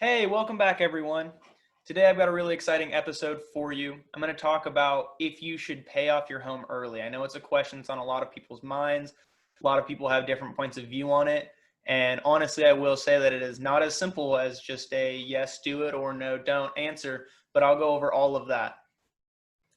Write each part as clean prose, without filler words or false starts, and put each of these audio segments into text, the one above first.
Hey, welcome back everyone. Today I've got a really exciting episode for you. I'm going to talk about if you should pay off your home early. I know it's a question that's on a lot of people's minds. A lot of people have different points of view on it. And honestly, I will say that it is not as simple as just a yes, do it or no, don't answer, but I'll go over all of that.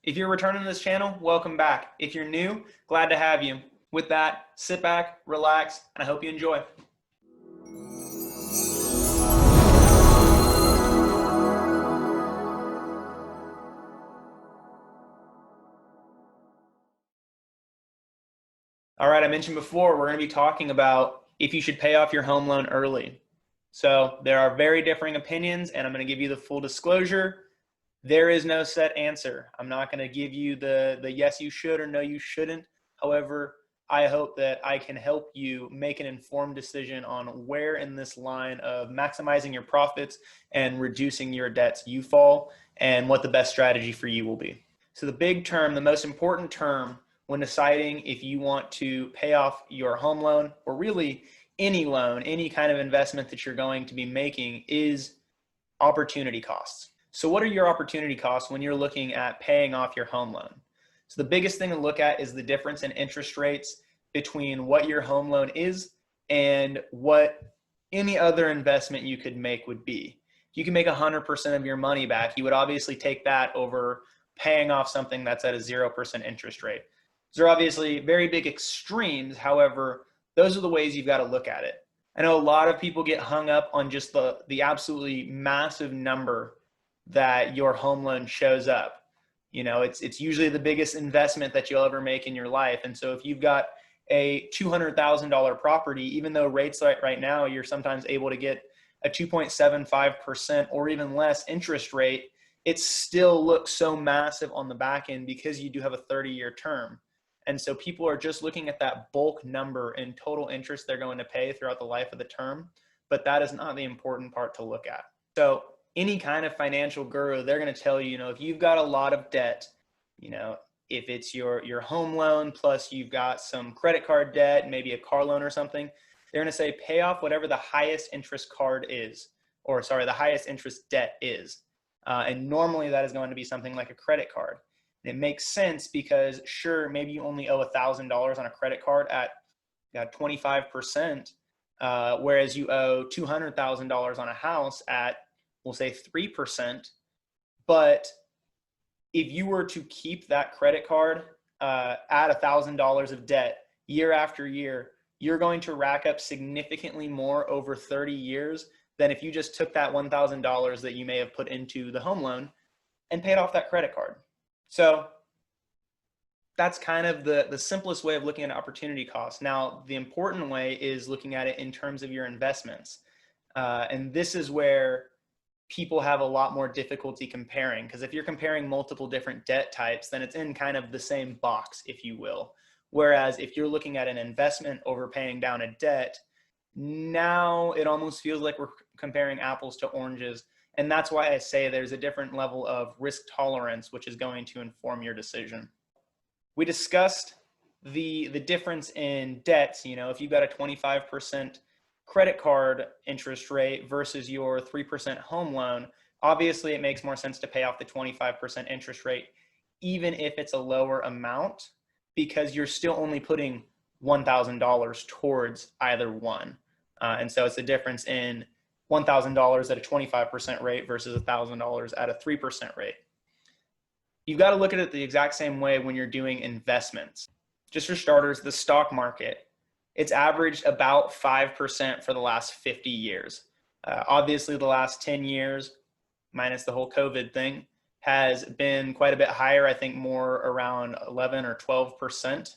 If you're returning to this channel, welcome back. If you're new, glad to have you. With that, sit back, relax, and I hope you enjoy. All right, I mentioned before, we're going to be talking about if you should pay off your home loan early. So there are very differing opinions, and I'm going to give you the full disclosure. There is no set answer. I'm not going to give you the yes, you should or no, you shouldn't. However, I hope that I can help you make an informed decision on where in this line of maximizing your profits and reducing your debts you fall and what the best strategy for you will be. So the big term, the most important term when deciding if you want to pay off your home loan or really any loan, any kind of investment that you're going to be making is opportunity costs. So what are your opportunity costs when you're looking at paying off your home loan? So the biggest thing to look at is the difference in interest rates between what your home loan is and what any other investment you could make would be. If you can make 100% of your money back, you would obviously take that over paying off something that's at a 0% interest rate. These are obviously very big extremes. However, those are the ways you've got to look at it. I know a lot of people get hung up on just the absolutely massive number that your home loan shows up. You know, it's usually the biggest investment that you'll ever make in your life. And so if you've got a $200,000 property, even though rates right now, you're sometimes able to get a 2.75% or even less interest rate, it still looks so massive on the back end because you do have a 30-year term. And so people are just looking at that bulk number in total interest they're going to pay throughout the life of the term, but that is not the important part to look at. So any kind of financial guru, they're going to tell you, if you've got a lot of debt, if it's your home loan plus you've got some credit card debt, maybe a car loan or something, they're going to say pay off whatever the highest interest card is, or sorry, the highest interest debt is. And normally that is going to be something like a credit card. And it makes sense because sure, maybe you only owe $1,000 on a credit card at 25%, whereas you owe $200,000 on a house at, we'll say 3%. But if you were to keep that credit card at $1,000 of debt year after year, you're going to rack up significantly more over 30 years than if you just took that $1,000 that you may have put into the home loan and paid off that credit card. So that's kind of the simplest way of looking at opportunity costs. Now, the important way is looking at it in terms of your investments. And this is where people have a lot more difficulty comparing, because if you're comparing multiple different debt types, then it's in kind of the same box, if you will. Whereas if you're looking at an investment over paying down a debt, now it almost feels like we're comparing apples to oranges. And that's why I say there's a different level of risk tolerance, which is going to inform your decision. We discussed the difference in debts. If you've got a 25% credit card interest rate versus your 3% home loan, obviously it makes more sense to pay off the 25% interest rate, even if it's a lower amount, because you're still only putting $1,000 towards either one. And so it's a difference in $1,000 at a 25% rate versus $1,000 at a 3% rate. You've got to look at it the exact same way when you're doing investments. Just for starters, the stock market, it's averaged about 5% for the last 50 years. Obviously, the last 10 years, minus the whole COVID thing, has been quite a bit higher. I think more around 11 or 12%.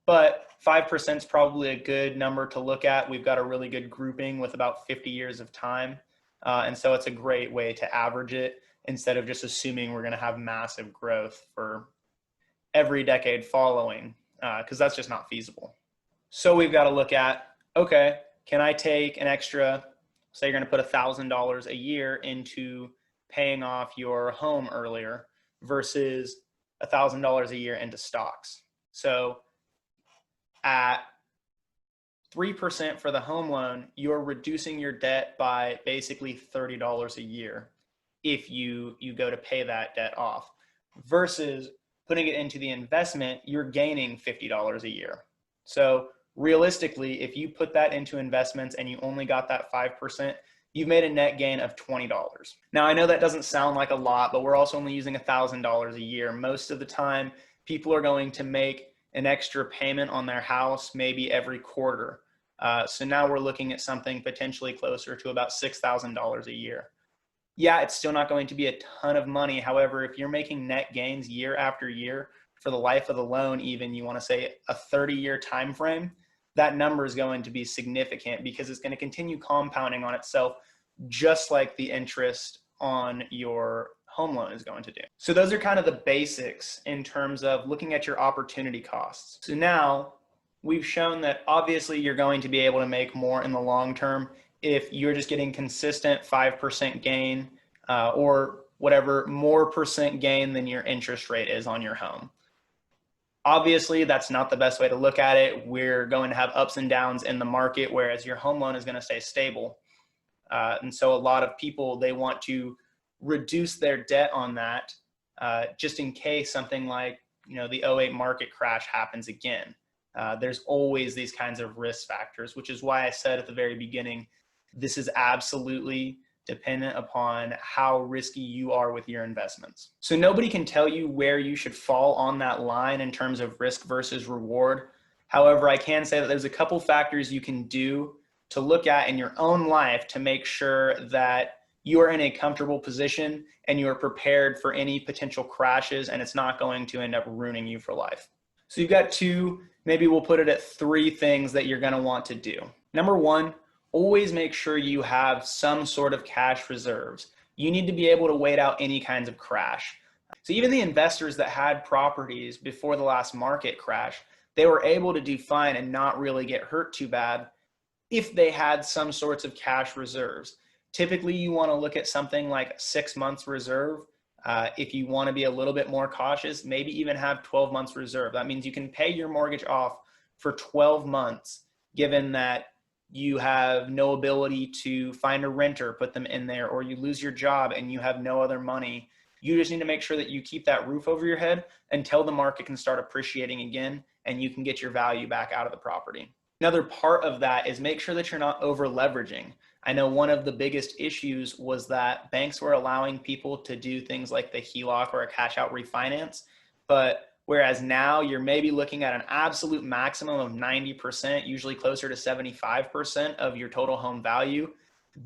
But 5% is probably a good number to look at. We've got a really good grouping with about 50 years of time. And so it's a great way to average it instead of just assuming we're going to have massive growth for every decade following, because that's just not feasible. So we've got to look at, okay, can I take an extra, say you're going to put $1,000 a year into paying off your home earlier versus $1,000 a year into stocks. So at 3% for the home loan, you're reducing your debt by basically $30 a year if you go to pay that debt off, versus putting it into the investment, you're gaining $50 a year. So realistically, if you put that into investments and you only got that 5%, you've made a net gain of $20. Now, I know that doesn't sound like a lot, but we're also only using $1,000 a year. Most of the time, people are going to make an extra payment on their house maybe every quarter. So now we're looking at something potentially closer to about $6,000 a year. Yeah, it's still not going to be a ton of money. However, if you're making net gains year after year for the life of the loan, even you want to say a 30-year time frame, that number is going to be significant because it's going to continue compounding on itself, just like the interest on your home loan is going to do. So those are kind of the basics in terms of looking at your opportunity costs. So now we've shown that obviously you're going to be able to make more in the long term if you're just getting consistent 5% gain or whatever more percent gain than your interest rate is on your home. Obviously, that's not the best way to look at it. We're going to have ups and downs in the market, whereas your home loan is going to stay stable. And so a lot of people, they want to reduce their debt on that just in case something like, the '08 market crash happens again. There's always these kinds of risk factors, which is why I said at the very beginning, this is absolutely dependent upon how risky you are with your investments. So nobody can tell you where you should fall on that line in terms of risk versus reward. However, I can say that there's a couple factors you can do to look at in your own life to make sure that you are in a comfortable position and you are prepared for any potential crashes and it's not going to end up ruining you for life. So you've got two, maybe we'll put it at three things that you're going to want to do. Number one, always make sure you have some sort of cash reserves. You need to be able to wait out any kinds of crash. So even the investors that had properties before the last market crash, they were able to do fine and not really get hurt too bad if they had some sorts of cash reserves. Typically, you want to look at something like 6 months reserve. If you want to be a little bit more cautious, maybe even have 12 months reserve. That means you can pay your mortgage off for 12 months, given that you have no ability to find a renter, put them in there, or you lose your job and you have no other money. You just need to make sure that you keep that roof over your head until the market can start appreciating again and you can get your value back out of the property. Another part of that is make sure that you're not over leveraging. I know one of the biggest issues was that banks were allowing people to do things like the HELOC or a cash out refinance, but whereas now you're maybe looking at an absolute maximum of 90%, usually closer to 75% of your total home value,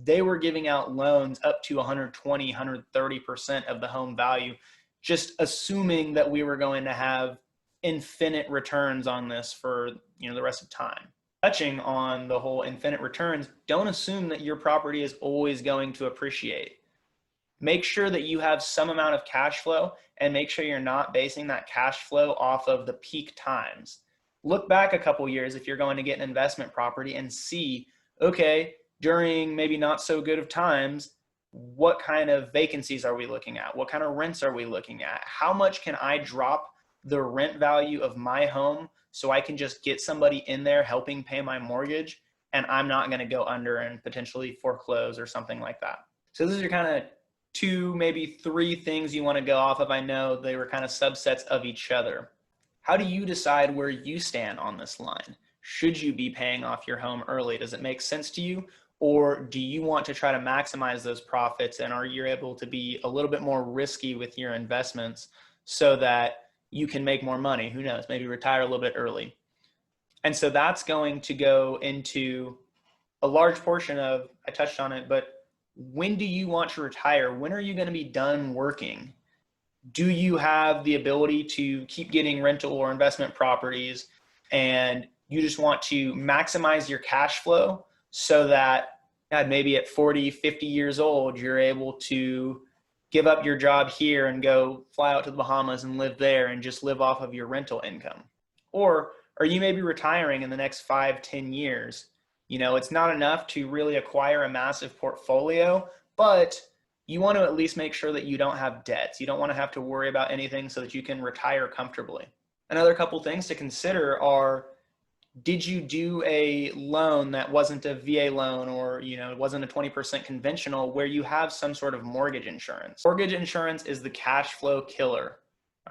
they were giving out loans up to 120, 130% of the home value, just assuming that we were going to have infinite returns on this for the rest of time. Touching on the whole infinite returns, don't assume that your property is always going to appreciate. Make sure that you have some amount of cash flow and make sure you're not basing that cash flow off of the peak times. Look back a couple years if you're going to get an investment property and see, okay, during maybe not so good of times, what kind of vacancies are we looking at? What kind of rents are we looking at? How much can I drop the rent value of my home so I can just get somebody in there helping pay my mortgage and I'm not going to go under and potentially foreclose or something like that. So those are kind of two, maybe three things you want to go off of. I know they were kind of subsets of each other. How do you decide where you stand on this line? Should you be paying off your home early? Does it make sense to you? Or do you want to try to maximize those profits and are you able to be a little bit more risky with your investments so that you can make more money? Who knows, maybe retire a little bit early. And so that's going to go into a large portion of, I touched on it, but when do you want to retire? When are you going to be done working? Do you have the ability to keep getting rental or investment properties and you just want to maximize your cash flow so that maybe at 40, 50 years old, you're able to give up your job here and go fly out to the Bahamas and live there and just live off of your rental income? Or are you maybe retiring in the next 5, 10 years? It's not enough to really acquire a massive portfolio, but you want to at least make sure that you don't have debts. You don't want to have to worry about anything so that you can retire comfortably. Another couple things to consider are, Did you do a loan that wasn't a VA loan, or it wasn't a 20% conventional, where you have some sort of mortgage insurance? Mortgage insurance is the cash flow killer.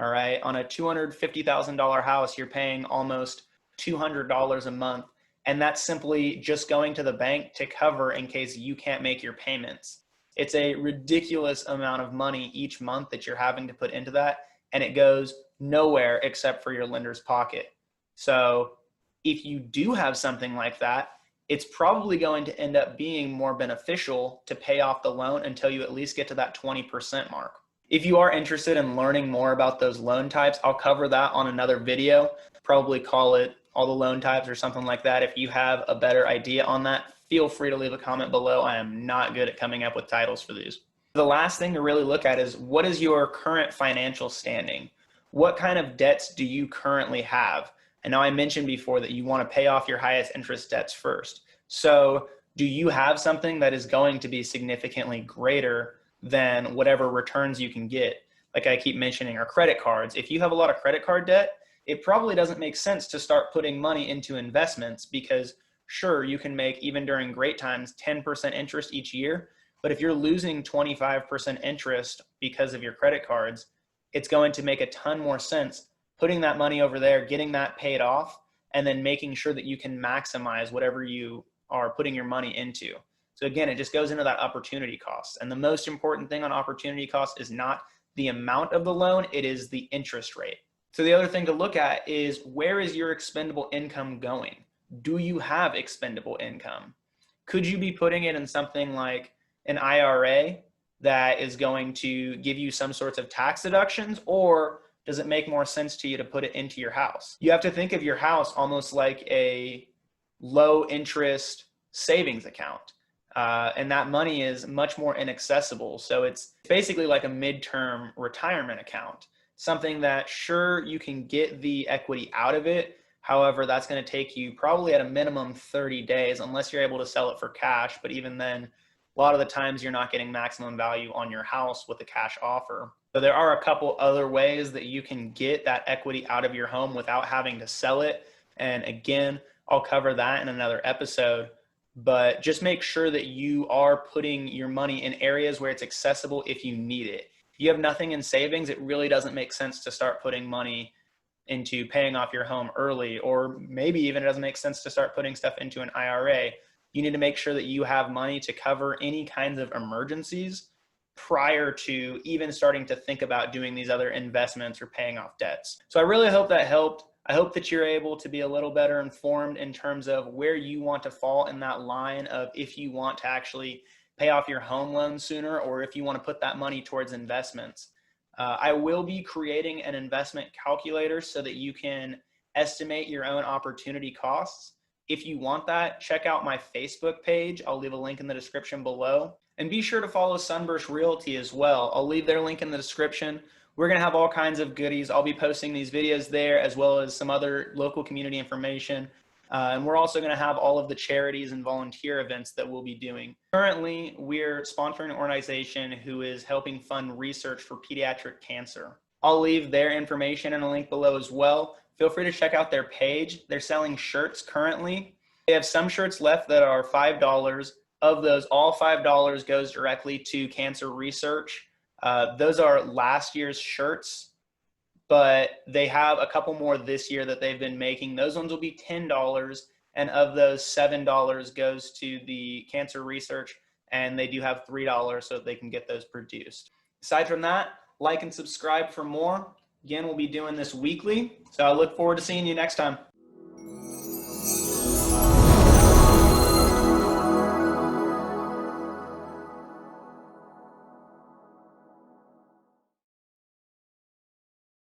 All right. On a $250,000 house, you're paying almost $200 a month. And that's simply just going to the bank to cover in case you can't make your payments. It's a ridiculous amount of money each month that you're having to put into that. And it goes nowhere except for your lender's pocket. So if you do have something like that, it's probably going to end up being more beneficial to pay off the loan until you at least get to that 20% mark. If you are interested in learning more about those loan types, I'll cover that on another video. Probably call it all the loan types or something like that. If you have a better idea on that, feel free to leave a comment below. I am not good at coming up with titles for these. The last thing to really look at is, what is your current financial standing? What kind of debts do you currently have? And now I mentioned before that you want to pay off your highest interest debts first. So do you have something that is going to be significantly greater than whatever returns you can get? Like I keep mentioning, our credit cards. If you have a lot of credit card debt, it probably doesn't make sense to start putting money into investments, because sure, you can make, even during great times, 10% interest each year. But if you're losing 25% interest because of your credit cards, it's going to make a ton more sense putting that money over there, getting that paid off, and then making sure that you can maximize whatever you are putting your money into. So again, it just goes into that opportunity cost. And the most important thing on opportunity cost is not the amount of the loan, it is the interest rate. So the other thing to look at is, where is your expendable income going? Do you have expendable income? Could you be putting it in something like an IRA that is going to give you some sorts of tax deductions, or does it make more sense to you to put it into your house? You have to think of your house almost like a low interest savings account. And that money is much more inaccessible. So it's basically like a midterm retirement account, something that sure, you can get the equity out of it. However, that's going to take you probably at a minimum 30 days, unless you're able to sell it for cash. But even then, a lot of the times you're not getting maximum value on your house with a cash offer. So there are a couple other ways that you can get that equity out of your home without having to sell it. And again, I'll cover that in another episode. But just make sure that you are putting your money in areas where it's accessible if you need it. If you have nothing in savings, it really doesn't make sense to start putting money into paying off your home early, or maybe even it doesn't make sense to start putting stuff into an IRA. You need to make sure that you have money to cover any kinds of emergencies prior to even starting to think about doing these other investments or paying off debts. So I really hope that helped. I hope that you're able to be a little better informed in terms of where you want to fall in that line of, if you want to actually pay off your home loan sooner, or if you want to put that money towards investments. I will be creating an investment calculator so that you can estimate your own opportunity costs. If you want that, check out my Facebook page. I'll leave a link in the description below. And be sure to follow Sunburst Realty as well. I'll leave their link in the description. We're going to have all kinds of goodies. I'll be posting these videos there, as well as some other local community information. And we're also going to have all of the charities and volunteer events that we'll be doing. Currently, we're sponsoring an organization who is helping fund research for pediatric cancer. I'll leave their information in a link below as well. Feel free to check out their page. They're selling shirts currently. They have some shirts left that are $5. Of those, all $5 goes directly to cancer research. Those are last year's shirts, but they have a couple more this year that they've been making. Those ones will be $10, and of those, $7 goes to the cancer research, and they do have $3 so that they can get those produced. Aside from that, like and subscribe for more. Again, we'll be doing this weekly, so I look forward to seeing you next time.